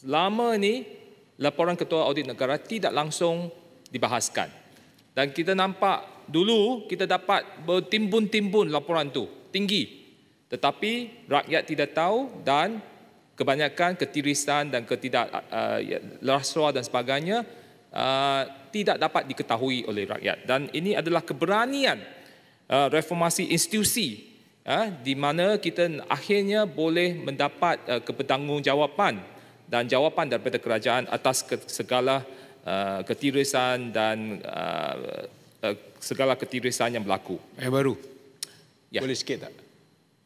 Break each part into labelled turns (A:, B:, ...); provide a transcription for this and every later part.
A: selama ini laporan Ketua Audit Negara tidak langsung dibahaskan. Dan kita nampak dulu kita dapat bertimbun-timbun laporan itu tinggi. Tetapi rakyat tidak tahu dan kebanyakan ketirisan dan rasuah dan sebagainya tidak dapat diketahui oleh rakyat. Dan ini adalah keberanian reformasi institusi di mana kita akhirnya boleh mendapat kebertanggungjawaban dan jawapan daripada kerajaan atas segala ketirisan dan segala ketirisan yang berlaku.
B: Yang baru,
A: Ya.
B: boleh sikit tak?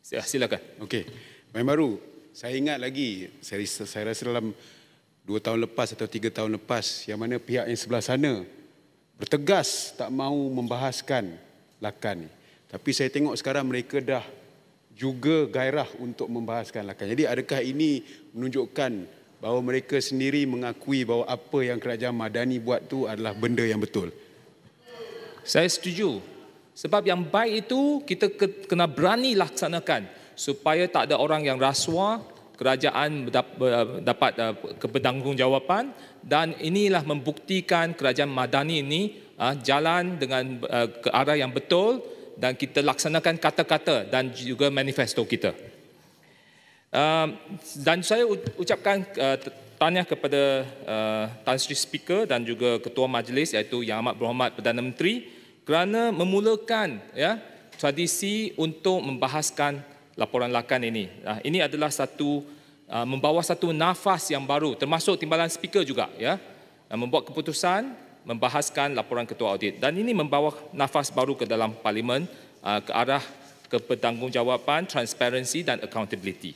A: Silakan.
B: Okey, yang baru, saya ingat lagi, saya rasa dalam 2 tahun lepas atau 3 tahun lepas, yang mana pihak yang sebelah sana bertegas tak mahu membahaskan Lakan ni. Tapi saya tengok sekarang mereka dah juga gairah untuk membahaskan Lakan. Jadi adakah ini menunjukkan bahawa mereka sendiri mengakui bahawa apa yang kerajaan Madani buat tu adalah benda yang betul?
A: Saya setuju. Sebab yang baik itu kita kena berani laksanakan supaya tak ada orang yang rasuah, kerajaan dapat kebertanggungjawaban, dan inilah membuktikan kerajaan Madani ini jalan dengan ke arah yang betul dan kita laksanakan kata-kata dan juga manifesto kita. Dan saya ucapkan tanya kepada Tan Sri Speaker dan juga Ketua Majlis iaitu Yang Amat Berhormat Perdana Menteri kerana memulakan tradisi untuk membahaskan laporan Lakan ini. Ini adalah membawa satu nafas yang baru, termasuk Timbalan Speaker juga, membuat keputusan membahaskan laporan Ketua Audit. Dan ini membawa nafas baru ke dalam Parlimen ke arah kebertanggungjawaban, transparansi dan accountability.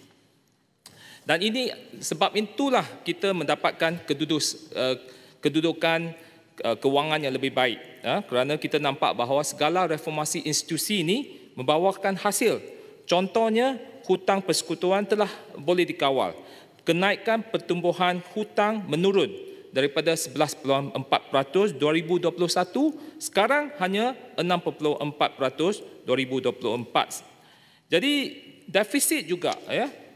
A: Dan ini sebab itulah kita mendapatkan kedudukan kewangan yang lebih baik, kerana kita nampak bahawa segala reformasi institusi ini membawakan hasil. Contohnya, hutang persekutuan telah boleh dikawal. Kenaikan pertumbuhan hutang menurun daripada 11.4% 2021, sekarang hanya 6.4% 2024. Jadi defisit juga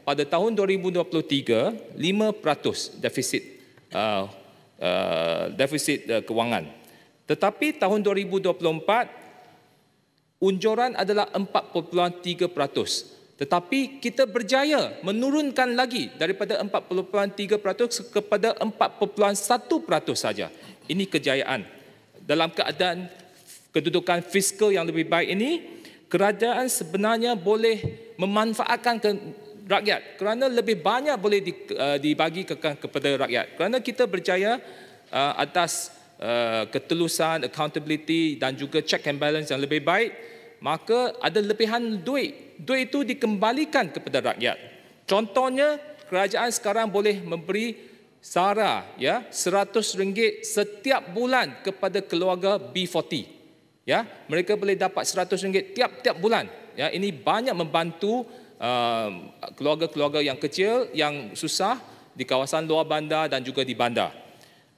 A: pada tahun 2023 5% defisit kewangan. Tetapi tahun 2024 unjuran adalah 4.3%. Tetapi kita berjaya menurunkan lagi daripada 4.3% kepada 4.1% saja. Ini kejayaan. Dalam keadaan kedudukan fiskal yang lebih baik ini, kerajaan sebenarnya boleh memanfaatkan rakyat kerana lebih banyak boleh dibagi kepada rakyat. Kerana kita berjaya atas ketulusan, accountability dan juga check and balance yang lebih baik, maka ada lebihan duit. Duit itu dikembalikan kepada rakyat. Contohnya, kerajaan sekarang boleh memberi sara RM100 setiap bulan kepada keluarga B40. Mereka boleh dapat RM100 tiap-tiap bulan. Ini banyak membantu keluarga-keluarga yang kecil, yang susah di kawasan luar bandar dan juga di bandar.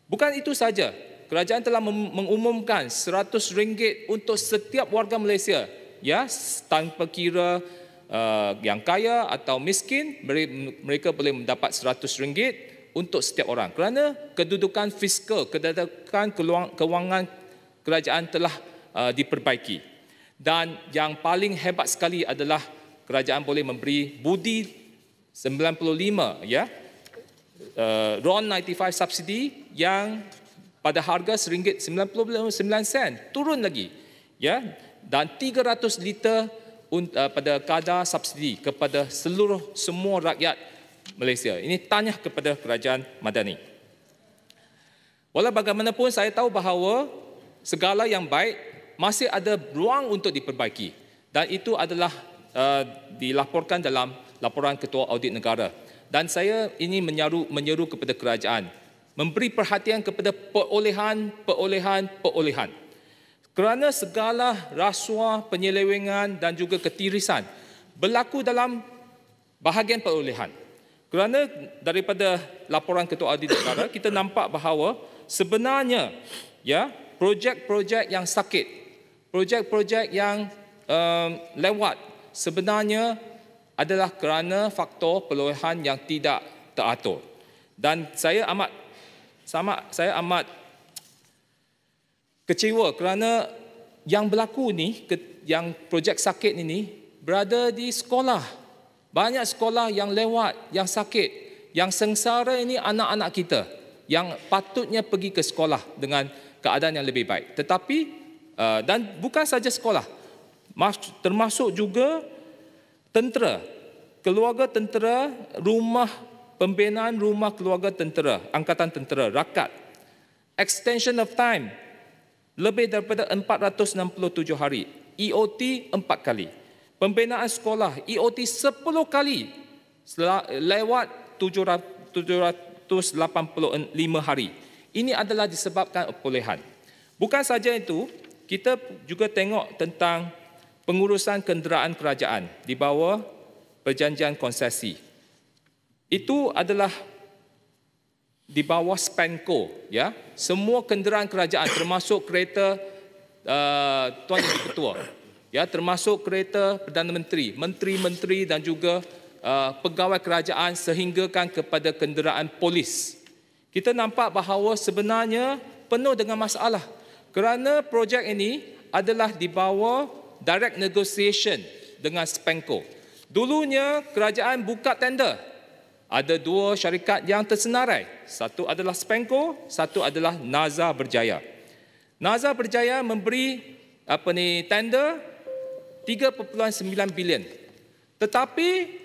A: Bukan itu saja, kerajaan telah mengumumkan RM100 untuk setiap warga Malaysia, tanpa kira yang kaya atau miskin, mereka boleh mendapat RM100 untuk setiap orang. Kerana kedudukan fiskal, kedudukan kewangan kerajaan telah diperbaiki. Dan yang paling hebat sekali adalah kerajaan boleh memberi budi 95 RON 95 subsidi yang pada harga RM1.99 turun lagi, dan 300 liter pada kadar subsidi kepada semua rakyat Malaysia. Ini tanya kepada kerajaan Madani. Walau bagaimanapun, saya tahu bahawa segala yang baik masih ada ruang untuk diperbaiki, dan itu adalah dilaporkan dalam laporan Ketua Audit Negara. Dan saya ini menyeru kepada kerajaan memberi perhatian kepada perolehan. Kerana segala rasuah, penyelewengan dan juga ketirisan berlaku dalam bahagian perolehan. Kerana daripada laporan Ketua Audit Negara kita nampak bahawa sebenarnya projek-projek yang sakit, projek-projek yang lewat sebenarnya adalah kerana faktor perolehan yang tidak teratur. Dan saya amat kecewa kerana yang berlaku ni, yang projek sakit ini berada di sekolah. Banyak sekolah yang lewat, yang sakit, yang sengsara ini anak-anak kita yang patutnya pergi ke sekolah dengan keadaan yang lebih baik. Tetapi, dan bukan saja sekolah, termasuk juga tentera, keluarga tentera, rumah pembinaan rumah keluarga tentera, angkatan tentera, rakat. Extension of time, lebih daripada 467 hari. EOT 4 kali. Pembinaan sekolah, EOT 10 kali lewat 785 hari. Ini adalah disebabkan perolehan. Bukan saja itu, kita juga tengok tentang pengurusan kenderaan kerajaan di bawah perjanjian konsesi. Itu adalah di bawah Spenco, ya. Semua kenderaan kerajaan termasuk kereta Tuan Yang Ketua, ya, termasuk kereta Perdana Menteri, menteri-menteri dan juga pegawai kerajaan sehinggakan kepada kenderaan polis. Kita nampak bahawa sebenarnya penuh dengan masalah kerana projek ini adalah di bawah direct negotiation dengan Spenco. Dulunya kerajaan buka tender. Ada dua syarikat yang tersenarai. Satu adalah Spenco, satu adalah Nazar Berjaya. Nazar Berjaya memberi tender 3.9 bilion. Tetapi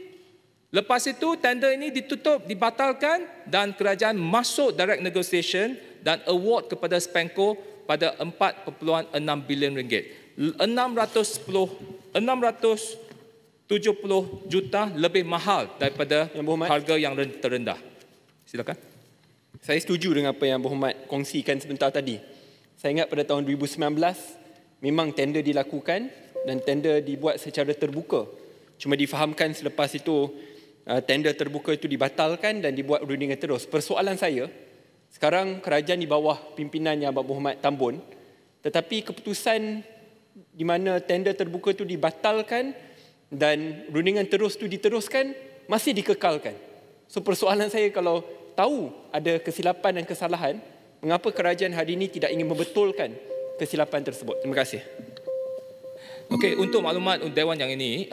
A: lepas itu tender ini ditutup, dibatalkan dan kerajaan masuk direct negotiation dan award kepada Spenco pada 4.6 bilion ringgit. 670 juta lebih mahal daripada harga yang terendah. Silakan.
C: Saya setuju dengan apa yang Berhormat kongsikan sebentar tadi. Saya ingat pada tahun 2019 memang tender dilakukan dan tender dibuat secara terbuka. Cuma difahamkan selepas itu tender terbuka itu dibatalkan dan dibuat rundingan terus. Persoalan saya, sekarang kerajaan di bawah pimpinan Yang Berhormat Tambun, tetapi keputusan di mana tender terbuka itu dibatalkan dan rundingan terus itu diteruskan, masih dikekalkan. So persoalan saya, kalau tahu ada kesilapan dan kesalahan, mengapa kerajaan hari ini tidak ingin membetulkan kesilapan tersebut? Terima kasih.
A: Okey, untuk maklumat Dewan yang ini,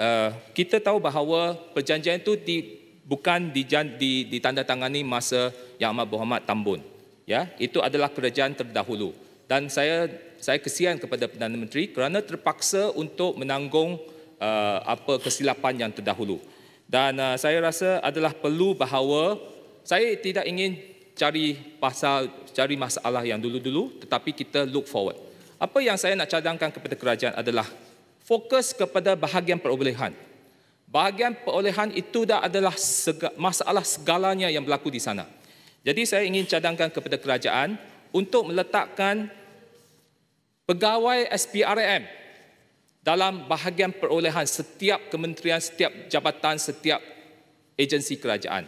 A: kita tahu bahawa perjanjian itu bukan ditandatangani masa Yang Amat Berhormat Tambun. Ya, itu adalah kerajaan terdahulu. Dan saya kesian kepada Perdana Menteri kerana terpaksa untuk menanggung kesilapan yang terdahulu. Dan saya rasa adalah perlu bahawa saya tidak ingin cari masalah yang dulu-dulu, tetapi kita look forward. Apa yang saya nak cadangkan kepada kerajaan adalah fokus kepada bahagian perolehan. Bahagian perolehan itu dah adalah masalah segalanya yang berlaku di sana. Jadi saya ingin cadangkan kepada kerajaan untuk meletakkan pegawai SPRM dalam bahagian perolehan setiap kementerian, setiap jabatan, setiap agensi kerajaan.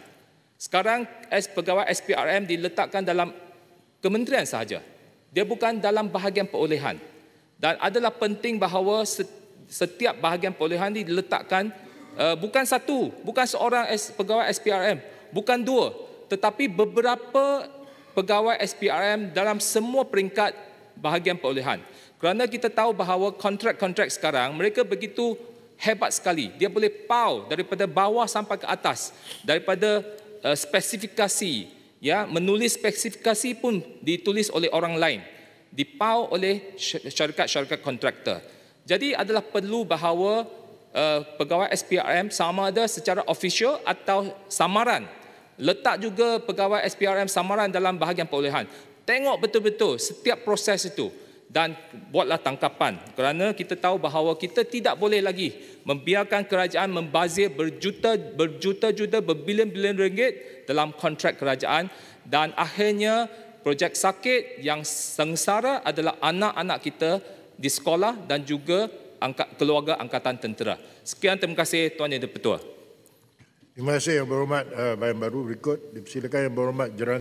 A: Sekarang pegawai SPRM diletakkan dalam kementerian sahaja. Dia bukan dalam bahagian perolehan. Dan adalah penting bahawa setiap bahagian perolehan ini diletakkan bukan satu, bukan seorang pegawai SPRM, bukan dua, tetapi beberapa pegawai SPRM dalam semua peringkat bahagian perolehan. Kerana kita tahu bahawa kontrak-kontrak sekarang, mereka begitu hebat sekali. Dia boleh pau daripada bawah sampai ke atas. Daripada spesifikasi, ya, menulis spesifikasi pun ditulis oleh orang lain. Dipau oleh syarikat-syarikat kontraktor. Jadi adalah perlu bahawa pegawai SPRM sama ada secara official atau samaran. Letak juga pegawai SPRM samaran dalam bahagian perolehan. Tengok betul-betul setiap proses itu. Dan buatlah tangkapan kerana kita tahu bahawa kita tidak boleh lagi membiarkan kerajaan membazir berjuta-juta, berbilion-bilion ringgit dalam kontrak kerajaan dan akhirnya projek sakit yang sengsara adalah anak-anak kita di sekolah dan juga keluarga angkatan tentera. Sekian, terima kasih Tuan Yang di-Pertua.
D: Terima kasih Yang Berhormat. Bayan Baru berikut dipersilakan Yang Berhormat Jerang.